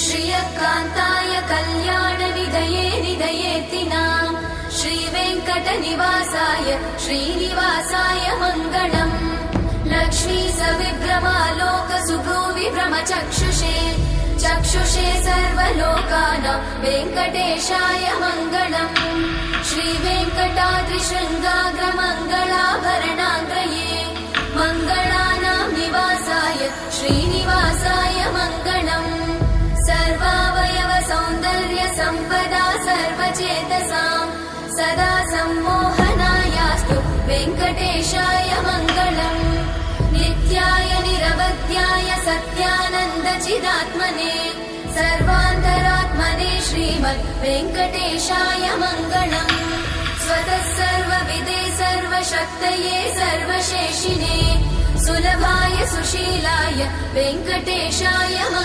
श्रियकान्ताय कल्याणनिधये निधयेतिनाम् श्रीवेङ्कटनिवासाय श्रीनिवासाय मङ्गलम्। लक्ष्मी सविभ्रमालोकसुभ्रूविभ्रमचक्षुषे चक्षुषे सर्वलोकानां वेङ्कटेशाय मङ्गलम्। श्रीवेङ्कटाद्रिशृङ्गाग्रमङ्गलाभरणाङ्गये मङ्गलानां निवासाय श्रीनिवासाय मङ्गलम्। सर्वावयव सौन्दर्य सम्पदा सर्वचेतसां सदा सम्मोहनायास्तु वेङ्कटेशाय मङ्गलम्। नित्याय निरवध्याय सत्यानन्दचिदात्मने सर्वान्तरात्मने श्रीमद् वेङ्कटेशाय मङ्गलम्। स्वतः सर्वविदे सर्वशक्तये सर्वशेषिने सुलभाय सुशीलाय वेङ्कटेशाय मङ्गलम्।